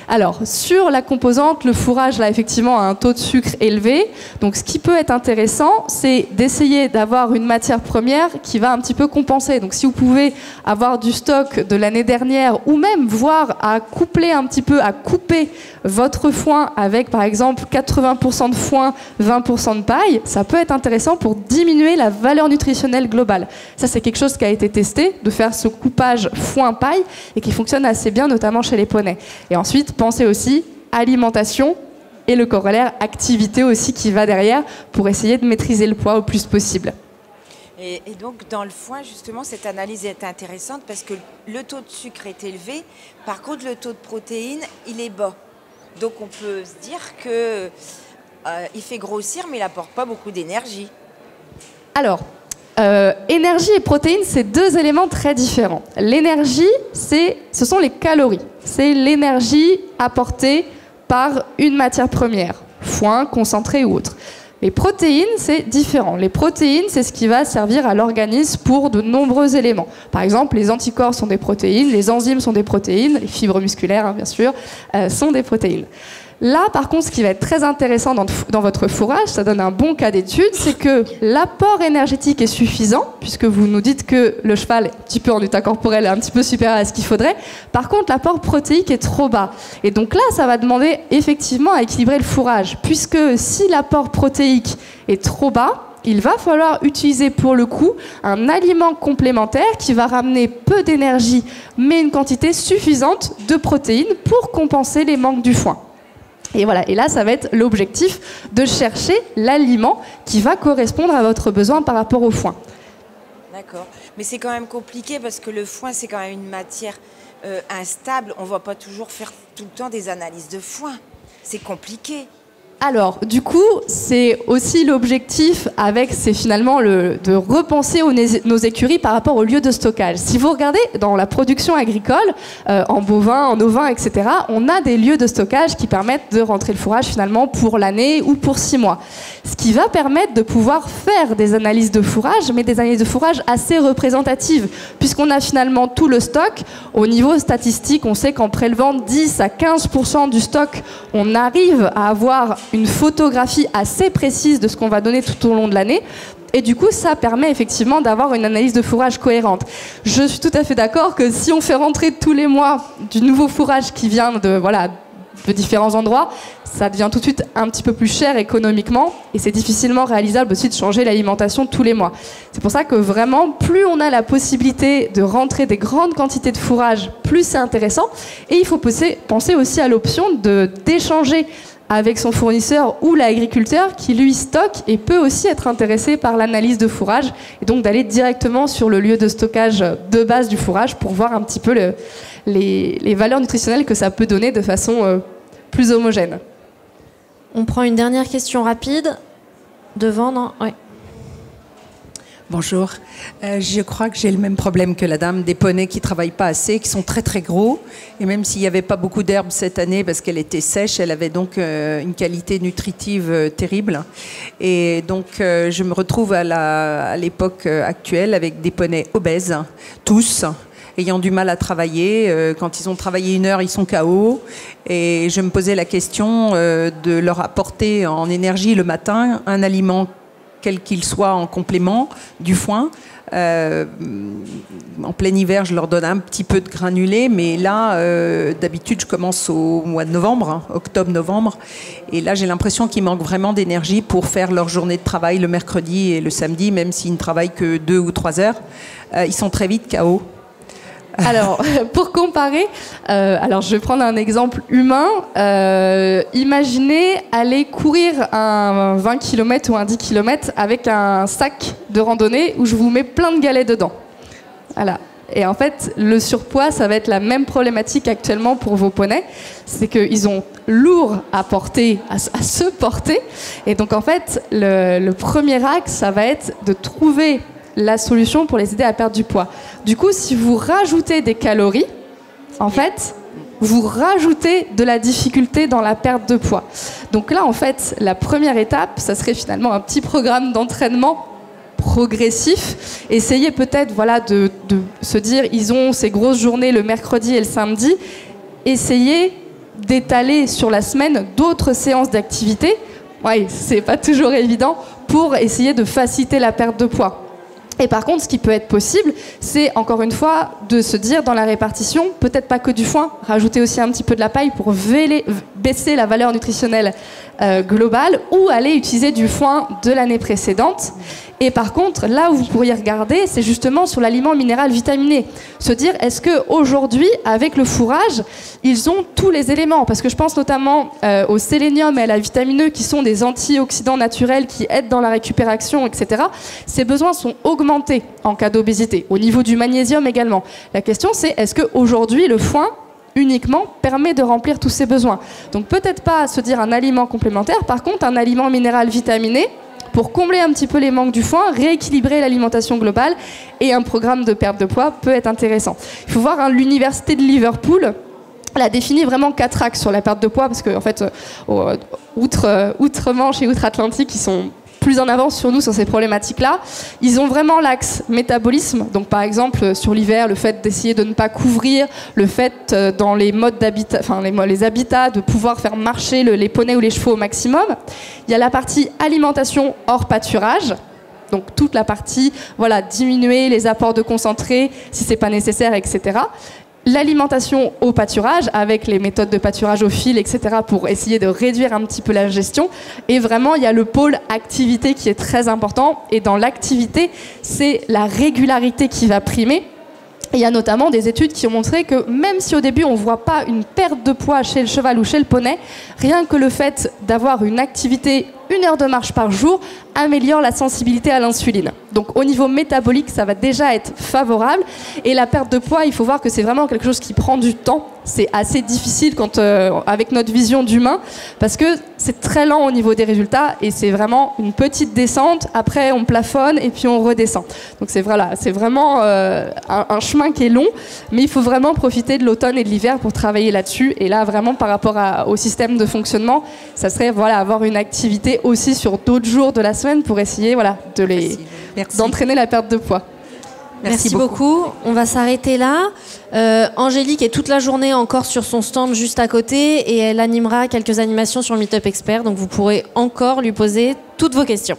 Alors, sur la composante, le fourrage, là, effectivement, a un taux de sucre élevé. Donc, ce qui peut être intéressant, c'est d'essayer d'avoir une matière première qui va un petit peu compenser. Donc, si vous pouvez avoir du stock de l'année dernière ou même voir à coupler un petit peu, à couper votre foin avec, par exemple, 80% de foin, 20% de paille, ça peut être intéressant pour diminuer la valeur nutritionnelle globale. Ça, c'est quelque chose qui a été testé, de faire ce coupage foin-paille et qui fonctionne assez bien, notamment chez les poneys. Et ensuite, pensez aussi alimentation et le corollaire activité aussi qui va derrière pour essayer de maîtriser le poids au plus possible. Et donc dans le foin, justement, cette analyse est intéressante parce que le taux de sucre est élevé. Par contre, le taux de protéines, il est bas. Donc on peut se dire que il fait grossir, mais il n'apporte pas beaucoup d'énergie. Alors, énergie et protéines, c'est deux éléments très différents. L'énergie, ce sont les calories. C'est l'énergie apportée par une matière première, foin, concentré ou autre. Les protéines, c'est différent. Les protéines, c'est ce qui va servir à l'organisme pour de nombreux éléments. Par exemple, les anticorps sont des protéines, les enzymes sont des protéines, les fibres musculaires, hein, bien sûr, sont des protéines. Là, par contre, ce qui va être très intéressant dans votre fourrage, ça donne un bon cas d'étude, c'est que l'apport énergétique est suffisant, puisque vous nous dites que le cheval, un petit peu en état corporel, est un petit peu supérieur à ce qu'il faudrait. Par contre, l'apport protéique est trop bas. Et donc là, ça va demander effectivement à équilibrer le fourrage, puisque si l'apport protéique est trop bas, il va falloir utiliser pour le coup un aliment complémentaire qui va ramener peu d'énergie, mais une quantité suffisante de protéines pour compenser les manques du foin. Et voilà, et là, ça va être l'objectif de chercher l'aliment qui va correspondre à votre besoin par rapport au foin. D'accord. Mais c'est quand même compliqué parce que le foin, c'est quand même une matière instable. On ne va pas toujours faire tout le temps des analyses de foin. C'est compliqué. Alors, du coup, c'est aussi l'objectif c'est finalement de repenser nos écuries par rapport au lieu de stockage. Si vous regardez dans la production agricole, en bovin, en ovin, etc., on a des lieux de stockage qui permettent de rentrer le fourrage finalement pour l'année ou pour 6 mois. Ce qui va permettre de pouvoir faire des analyses de fourrage, mais des analyses de fourrage assez représentatives, puisqu'on a finalement tout le stock. Au niveau statistique, on sait qu'en prélevant 10 à 15% du stock, on arrive à avoir une photographie assez précise de ce qu'on va donner tout au long de l'année. Et du coup, ça permet effectivement d'avoir une analyse de fourrage cohérente. Je suis tout à fait d'accord que si on fait rentrer tous les mois du nouveau fourrage qui vient de différents endroits, ça devient tout de suite un petit peu plus cher économiquement et c'est difficilement réalisable aussi de changer l'alimentation tous les mois. C'est pour ça que vraiment, plus on a la possibilité de rentrer des grandes quantités de fourrage, plus c'est intéressant. Et il faut penser aussi à l'option d'échanger avec son fournisseur ou l'agriculteur qui lui stocke et peut aussi être intéressé par l'analyse de fourrage et donc d'aller directement sur le lieu de stockage de base du fourrage pour voir un petit peu les valeurs nutritionnelles que ça peut donner de façon plus homogène. On prend une dernière question rapide. Devant, non ? Ouais. Bonjour. Je crois que j'ai le même problème que la dame, des poneys qui ne travaillent pas assez, qui sont très très gros. Et même s'il n'y avait pas beaucoup d'herbes cette année, parce qu'elle était sèche, elle avait donc une qualité nutritive terrible. Et donc je me retrouve à l'époque actuelle avec des poneys obèses, tous, ayant du mal à travailler. Quand ils ont travaillé 1 heure, ils sont KO. Et je me posais la question de leur apporter en énergie le matin un aliment quel qu'il soit en complément du foin. En plein hiver, je leur donne un petit peu de granulés, mais là, d'habitude, je commence au mois de novembre, hein, octobre-novembre, et là, j'ai l'impression qu'il manque vraiment d'énergie pour faire leur journée de travail le mercredi et le samedi, même s'ils ne travaillent que 2 ou 3 heures. Ils sont très vite KO. Alors, pour comparer, alors je vais prendre un exemple humain. Imaginez aller courir un 20 km ou un 10 km avec un sac de randonnée où je vous mets plein de galets dedans. Voilà. Et en fait, le surpoids, ça va être la même problématique actuellement pour vos poneys. C'est qu'ils ont lourd à porter, à se porter. Et donc, en fait, le premier axe, ça va être de trouver la solution pour les aider à perdre du poids. Du coup, si vous rajoutez des calories, en fait, vous rajoutez de la difficulté dans la perte de poids. Donc là, en fait, la première étape, ça serait finalement un petit programme d'entraînement progressif. Essayez peut-être de se dire, ils ont ces grosses journées le mercredi et le samedi. Essayez d'étaler sur la semaine d'autres séances d'activité. Oui, c'est pas toujours évident pour essayer de faciliter la perte de poids. Et par contre, ce qui peut être possible, c'est encore une fois de se dire dans la répartition, peut-être pas que du foin, rajouter aussi un petit peu de la paille pour baisser la valeur nutritionnelle globale, ou aller utiliser du foin de l'année précédente. Et par contre, là où vous pourriez regarder, c'est justement sur l'aliment minéral vitaminé. Se dire, est-ce qu'aujourd'hui, avec le fourrage, ils ont tous les éléments? Parce que je pense notamment au sélénium et à la vitamine E, qui sont des antioxydants naturels qui aident dans la récupération, etc. Ces besoins sont augmentés en cas d'obésité. Au niveau du magnésium également. La question, c'est, est-ce qu'aujourd'hui, le foin uniquement permet de remplir tous ces besoins? Donc peut-être pas se dire un aliment complémentaire, par contre, un aliment minéral vitaminé, pour combler un petit peu les manques du foin, rééquilibrer l'alimentation globale, et un programme de perte de poids peut être intéressant. Il faut voir, l'université de Liverpool, elle a défini vraiment 4 axes sur la perte de poids, parce qu'en fait, outre-Manche et outre-Atlantique, ils sont plus en avance sur nous sur ces problématiques-là. Ils ont vraiment l'axe métabolisme, donc par exemple sur l'hiver, le fait d'essayer de ne pas couvrir, le fait dans les modes d'habitat, les habitats, de pouvoir faire marcher les poneys ou les chevaux au maximum. Il y a la partie alimentation hors pâturage, donc toute la partie diminuer les apports de concentré si c'est pas nécessaire, etc. L'alimentation au pâturage, avec les méthodes de pâturage au fil, etc., pour essayer de réduire un petit peu la gestion. Et vraiment, il y a le pôle activité qui est très important. Et dans l'activité, c'est la régularité qui va primer. Et il y a notamment des études qui ont montré que même si au début, on ne voit pas une perte de poids chez le cheval ou chez le poney, rien que le fait d'avoir une activité, 1 heure de marche par jour, améliore la sensibilité à l'insuline. Donc au niveau métabolique, ça va déjà être favorable. Et la perte de poids, il faut voir que c'est vraiment quelque chose qui prend du temps. C'est assez difficile avec notre vision d'humain, parce que c'est très lent au niveau des résultats, et c'est vraiment une petite descente. Après, on plafonne et puis on redescend. Donc c'est vraiment un chemin qui est long, mais il faut vraiment profiter de l'automne et de l'hiver pour travailler là-dessus. Et là, vraiment, par rapport au système de fonctionnement, ça serait avoir une activité aussi sur d'autres jours de la semaine pour essayer d'entraîner la perte de poids. Merci beaucoup. On va s'arrêter là. Angélique est toute la journée encore sur son stand juste à côté, et elle animera quelques animations sur Meetup Expert, donc vous pourrez encore lui poser toutes vos questions.